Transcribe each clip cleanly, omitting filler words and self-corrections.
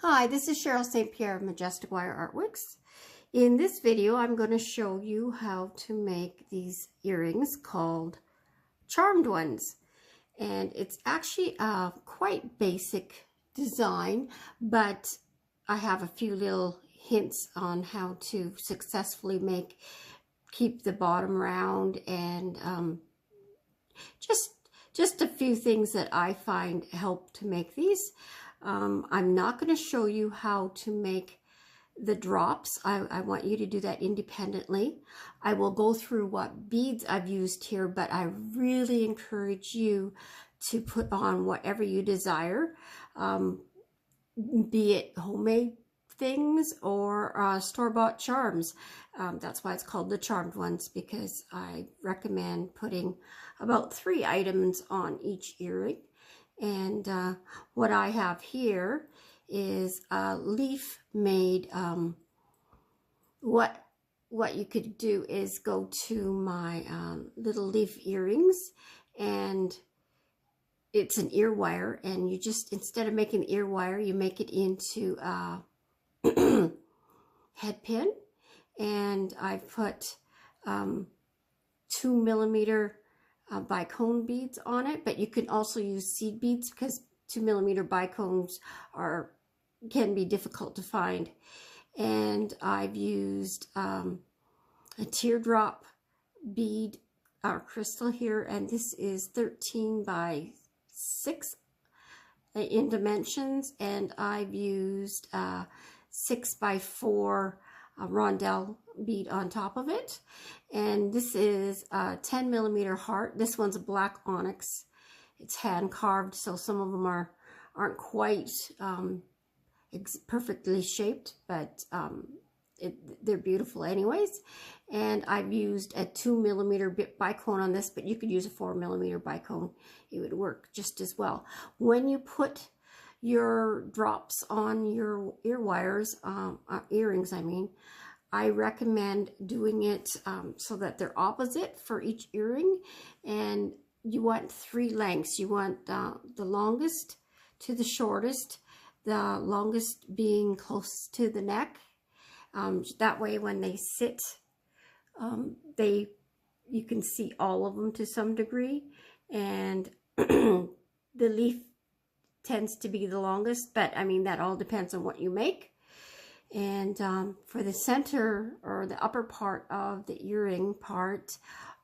Hi, this is Cheryl St.Pierre of Majestic Wire Artworks. In this video, I'm going to show you how to make these earrings called charmed ones. And it's actually a quite basic design, but I have a few little hints on how to successfully keep the bottom round, and just a few things that I find help to make these. I'm not going to show you how to make the drops. I want you to do that independently. I will go through what beads I've used here, but I really encourage you to put on whatever you desire, be it homemade things or store-bought charms. That's why it's called the charmed ones, because I recommend putting about 3 items on each earring. And what I have here is a leaf made. What you could do is go to my little leaf earrings, and it's an ear wire, and you just, instead of making the ear wire, you make it into a head pin. And I put 2mm bicone beads on it, but you can also use seed beads because 2mm bicones can be difficult to find. And I've used a teardrop bead crystal here, and this is 13 by 6 in dimensions, and I've used 6 by 4 rondelle bead on top of it. And this is a 10mm heart. This one's a black onyx. It's hand carved, so some of them aren't quite perfectly shaped, but they're beautiful anyways. And I've used a 2mm bicone on this, but you could use a 4mm bicone. It would work just as well. When you put your drops on your ear wires, earrings I mean, I recommend doing it so that they're opposite for each earring. And you want 3 lengths. You want the longest to the shortest, the longest being close to the neck. That way when they sit, you can see all of them to some degree. And the leaf tends to be the longest, but I mean, that all depends on what you make. And for the center, or the upper part of the earring part,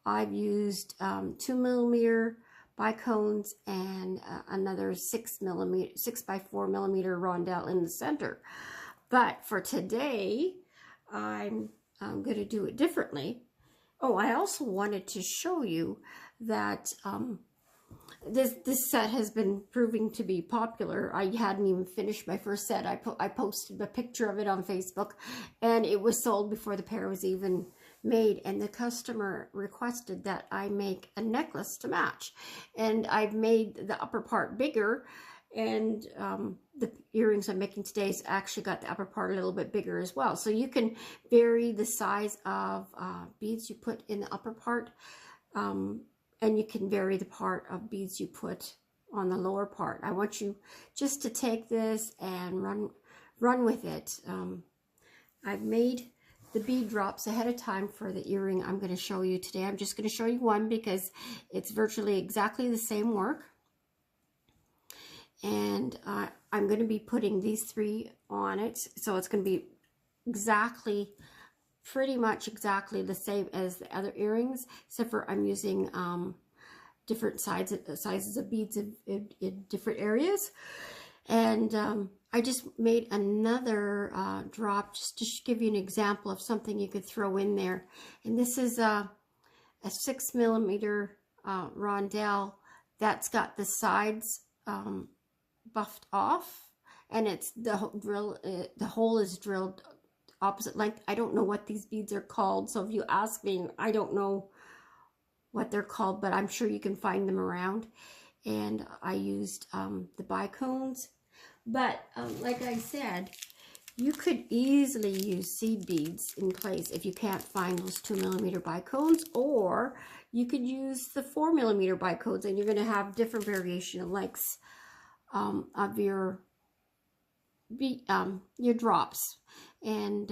I've used 2mm bicones and another 6 by 4mm rondelle in the center. But for today, I'm going to do it differently. Oh, I also wanted to show you that this set has been proving to be popular. I hadn't even finished my first set. I posted a picture of it on Facebook, and it was sold before the pair was even made. And the customer requested that I make a necklace to match. And I've made the upper part bigger, and the earrings I'm making today has actually got the upper part a little bit bigger as well. So you can vary the size of beads you put in the upper part. And you can vary the part of beads you put on the lower part. I want you just to take this and run with it. I've made the bead drops ahead of time for the earring I'm going to show you today. I'm just going to show you one because it's virtually exactly the same work. And I'm going to be putting these 3 on it. So it's going to be pretty much exactly the same as the other earrings, except for I'm using different sizes of beads in different areas. And I just made another drop just to give you an example of something you could throw in there. And this is a 6mm rondelle that's got the sides buffed off, and it's the hole is drilled opposite length. I don't know what these beads are called, so if you ask me, I don't know what they're called, but I'm sure you can find them around. And I used the bicones, but like I said, you could easily use seed beads in place if you can't find those 2mm bicones, or you could use the 4mm bicones, and you're going to have different variation of lengths of your your drops, and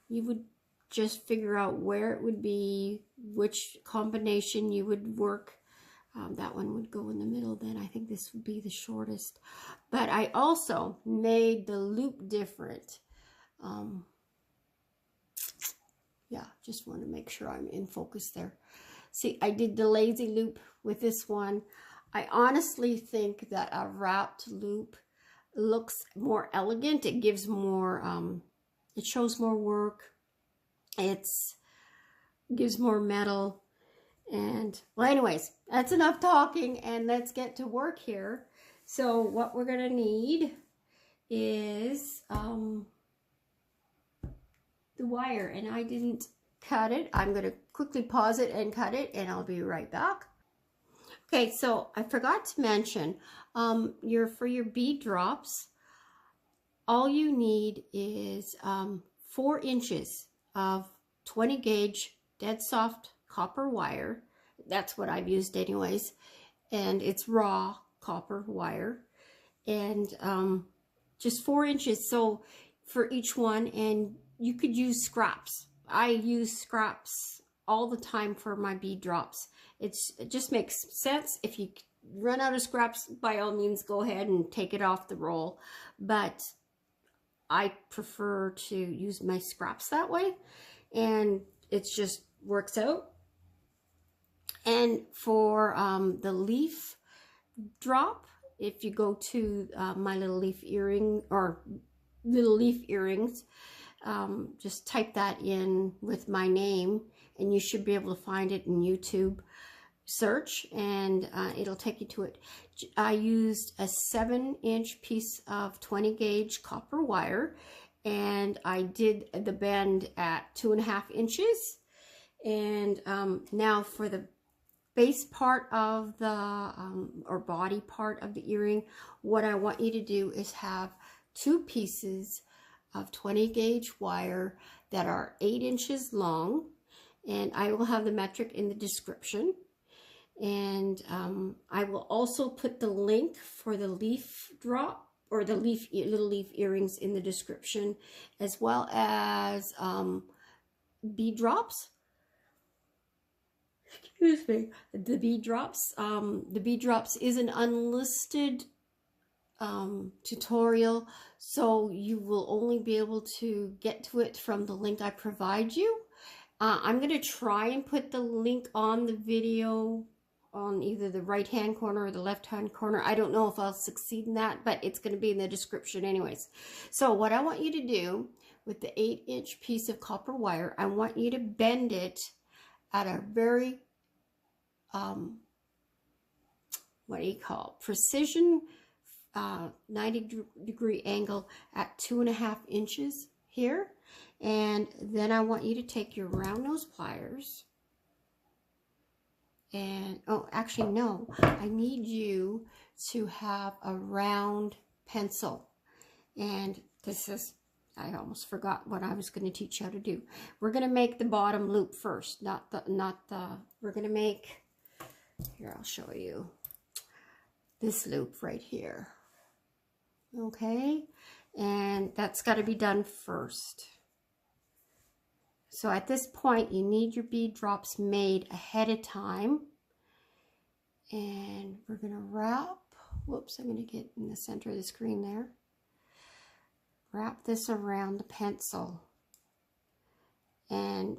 you would just figure out where it would be, which combination you would work. That one would go in the middle then. I think this would be the shortest. But I also made the loop different. Yeah, just want to make sure I'm in focus there. See, I did the lazy loop with this one. I honestly think that a wrapped loop looks more elegant. It gives more, it shows more work. It gives more metal. And, well, anyways, that's enough talking, and let's get to work here. So what we're going to need is the wire, and I didn't cut it. I'm going to quickly pause it and cut it, and I'll be right back. Okay, so I forgot to mention, for your bead drops, all you need is 4 inches of 20 gauge dead soft copper wire. That's what I've used anyways, and it's raw copper wire, and just 4 inches so for each one. And you could use scraps. I use scraps all the time for my bead drops. It just makes sense. If you run out of scraps, by all means go ahead and take it off the roll, but I prefer to use my scraps that way, and it just works out. And for the leaf drop, if you go to my little leaf earring or little leaf earrings, just type that in with my name, and you should be able to find it in YouTube search, and it'll take you to it. I used a 7-inch piece of 20 gauge copper wire, and I did the bend at 2.5 inches. And now for the base part of the or body part of the earring, what I want you to do is have 2 pieces of 20 gauge wire that are 8 inches long, and I will have the metric in the description. And I will also put the link for the leaf drop or the little leaf earrings in the description, as well as bead drops. Excuse me, the bead drops. The bead drops is an unlisted tutorial, so you will only be able to get to it from the link I provide you. I'm going to try and put the link on the video on either the right hand corner or the left hand corner. I don't know if I'll succeed in that, but it's going to be in the description anyways. So what I want you to do with the 8-inch piece of copper wire, I want you to bend it at a very what do you call, precision 90-degree angle at 2.5 inches here. And then I want you to take your round nose pliers and, oh, actually no, I need you to have a round pencil. And this is, I almost forgot what I was going to teach you how to do. We're going to make the bottom loop first, we're going to make, here, I'll show you this loop right here. Okay, and that's got to be done first. So at this point, you need your bead drops made ahead of time. And we're going to wrap, whoops, I'm going to get in the center of the screen there. Wrap this around the pencil. And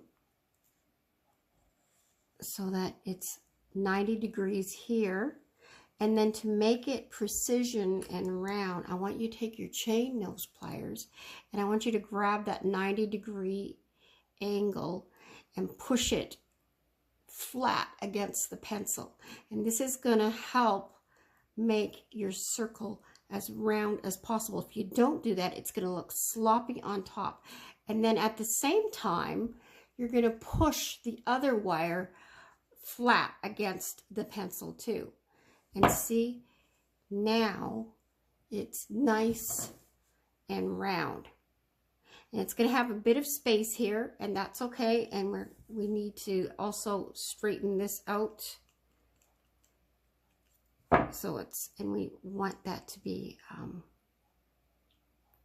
so that it's 90 degrees here. And then to make it precision and round, I want you to take your chain nose pliers and I want you to grab that 90-degree angle and push it flat against the pencil. And this is going to help make your circle as round as possible. If you don't do that, it's going to look sloppy on top. And then at the same time, you're going to push the other wire flat against the pencil too. And see, now it's nice and round. And it's going to have a bit of space here, and that's okay. And we need to also straighten this out. So and we want that to be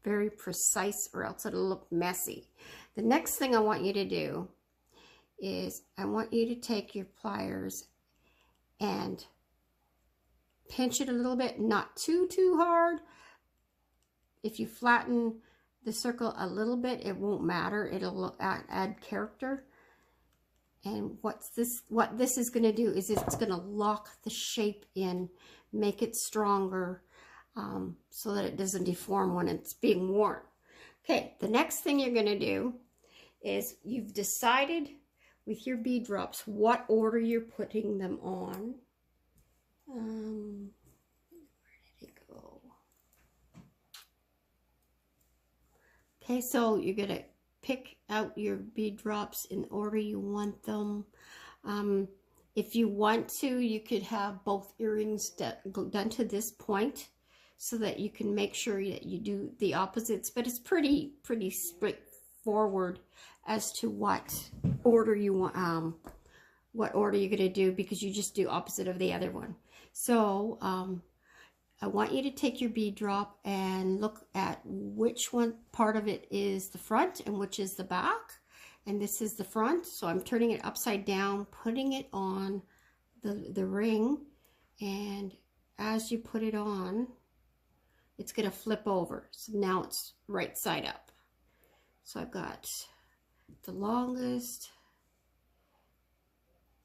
very precise, or else it'll look messy. The next thing I want you to do is I want you to take your pliers and pinch it a little bit, not too what if you flatten the circle a little bit, it won't matter. It'll add character. And what this is going to do is it's going to lock the shape in, make it stronger, so that it doesn't deform when it's being worn. Okay, the next thing you're going to do is you've decided with your bead drops what order you're putting them on. Where did it go? Okay, so you're going to pick out your bead drops in the order you want them. If you want to, you could have both earrings done to this point so that you can make sure that you do the opposites, but it's pretty straightforward as to what order you want, what order you're going to do, because you just do opposite of the other one. So I want you to take your bead drop and look at which one part of it is the front and which is the back. And this is the front, so I'm turning it upside down, putting it on the ring, and as you put it on, it's going to flip over. So now it's right side up. So I've got the longest,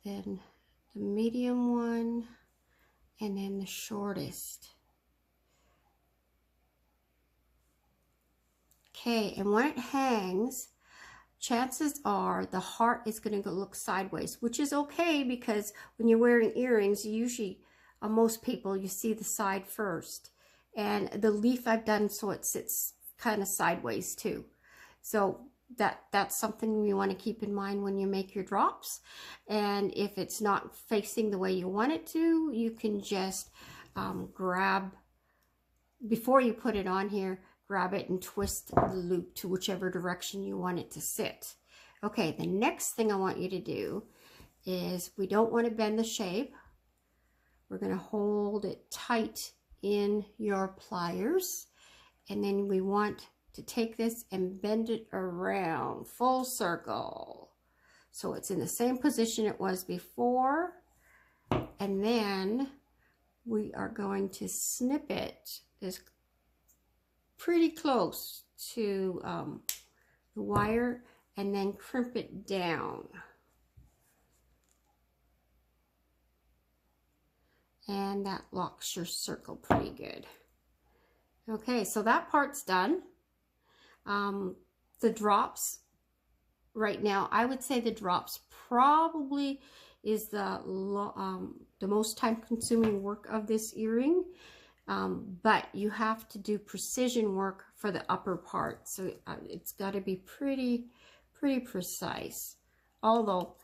then the medium one, and then the shortest. Okay, and when it hangs, chances are the heart is going to look sideways, which is okay, because when you're wearing earrings, you usually, most people, you see the side first. And the leaf I've done so it sits kind of sideways too. So that's something you want to keep in mind when you make your drops. And if it's not facing the way you want it to, you can just grab, before you put it on here, grab it and twist the loop to whichever direction you want it to sit. Okay, the next thing I want you to do is, we don't want to bend the shape. We're going to hold it tight in your pliers, and then we want to take this and bend it around full circle so it's in the same position it was before, and then we are going to snip it as pretty close to the wire, and then crimp it down. And that locks your circle pretty good. Okay, so that part's done. The drops, right now, I would say the drops probably is the most time-consuming work of this earring. But you have to do precision work for the upper part, so it's got to be pretty precise. Although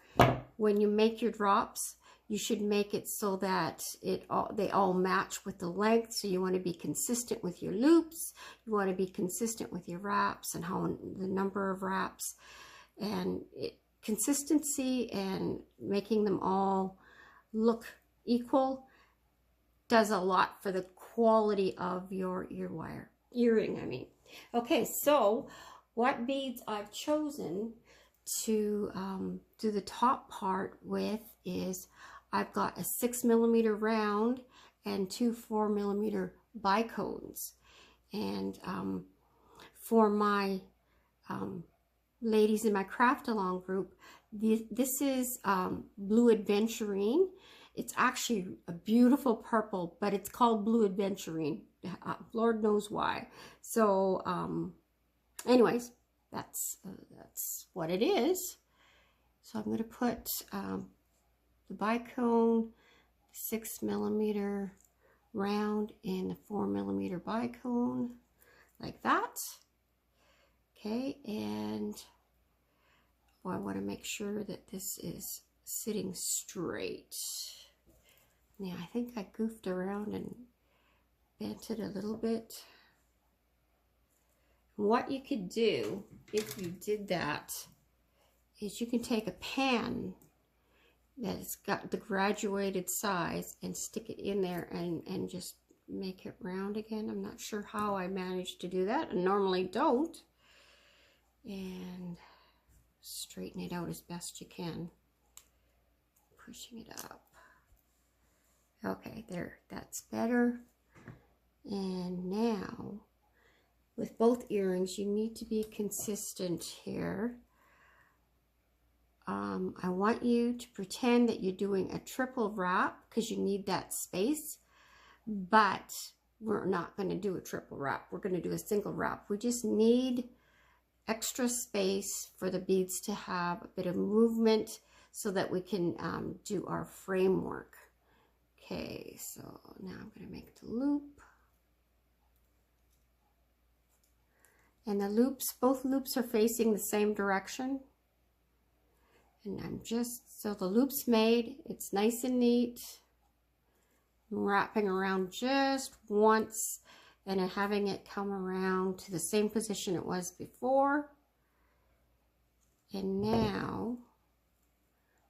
when you make your drops, you should make it so that they all match with the length. So you want to be consistent with your loops, you want to be consistent with your wraps and how the number of wraps, and consistency and making them all look equal does a lot for the quality of your earring. Okay, so what beads I've chosen to do the top part with is, I've got a 6mm round and 2 4mm bicones. And for my ladies in my craft along group, this is Blue Adventurine. It's actually a beautiful purple, but it's called Blue Adventurine. Lord knows why. So anyways, that's what it is. So I'm going to put the bicone, 6mm round, and the 4mm bicone, like that. Okay, and I want to make sure that this is sitting straight. Yeah, I think I goofed around and bent it a little bit. What you could do if you did that is you can take a pan that's got the graduated size and stick it in there and just make it round again. I'm not sure how I managed to do that. I normally don't. And straighten it out as best you can. Pushing it up. Okay, there, that's better. And now, with both earrings, you need to be consistent here. I want you to pretend that you're doing a triple wrap because you need that space, but we're not going to do a triple wrap. We're going to do a single wrap. We just need extra space for the beads to have a bit of movement so that we can do our framework. Okay, so now I'm going to make the loop. And the loops, both loops are facing the same direction. And I'm just, so the loop's made, it's nice and neat. I'm wrapping around just once and having it come around to the same position it was before. And now,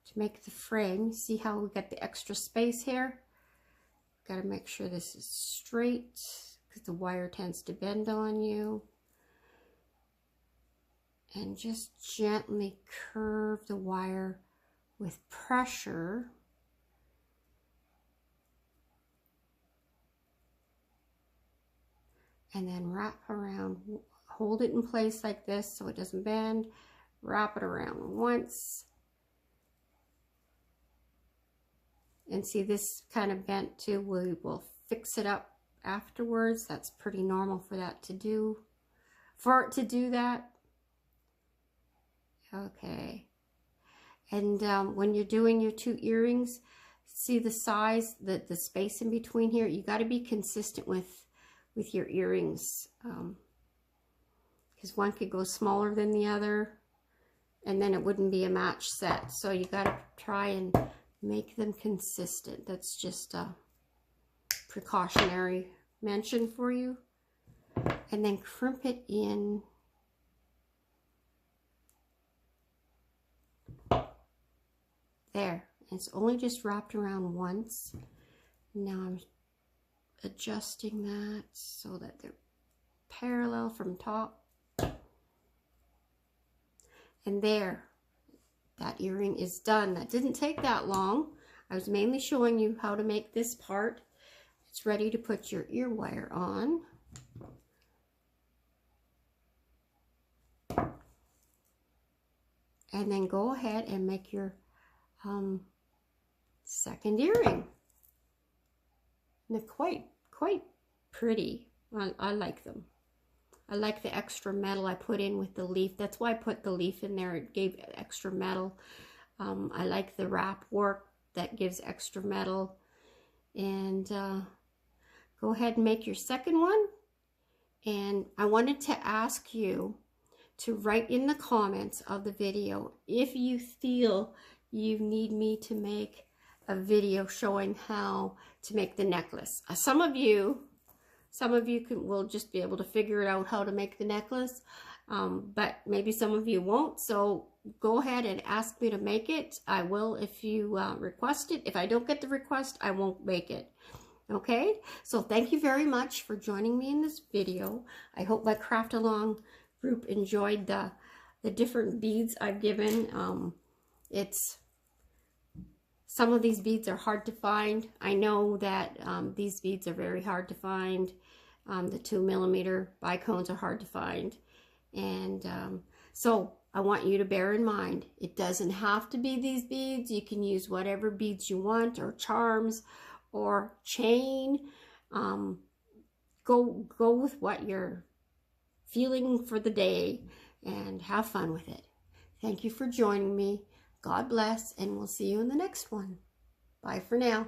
to make the frame, see how we got the extra space here? Got to make sure this is straight because the wire tends to bend on you. And just gently curve the wire with pressure. And then wrap around, hold it in place like this so it doesn't bend. Wrap it around once. And see, this kind of bent too, we will fix it up afterwards. That's pretty normal for that to do, for it to do that. Okay. And when you're doing your two earrings, see the size, the space in between here, you got to be consistent with your earrings. Because one could go smaller than the other, and then it wouldn't be a match set. So you got to try and make them consistent. That's just a precautionary mention for you. And then crimp it in. There. It's only just wrapped around once. Now I'm adjusting that so that they're parallel from top. And there, that earring is done. That didn't take that long. I was mainly showing you how to make this part. It's ready to put your ear wire on. And then go ahead and make your second earring. And they're quite pretty. I like them. I like the extra metal I put in with the leaf. That's why I put the leaf in there. It gave extra metal. I like the wrap work that gives extra metal. And go ahead and make your second one. And I wanted to ask you to write in the comments of the video if you feel you need me to make a video showing how to make the necklace. Some of you will just be able to figure it out how to make the necklace, but maybe some of you won't. So go ahead and ask me to make it. I will if you request it. If I don't get the request, I won't make it. Okay, so thank you very much for joining me in this video. I hope my craft along group enjoyed the different beads I've given. Some of these beads are hard to find. I know that these beads are very hard to find. The 2mm bicones are hard to find. And so I want you to bear in mind, it doesn't have to be these beads. You can use whatever beads you want, or charms, or chain. Go with what you're feeling for the day and have fun with it. Thank you for joining me. God bless, and we'll see you in the next one. Bye for now.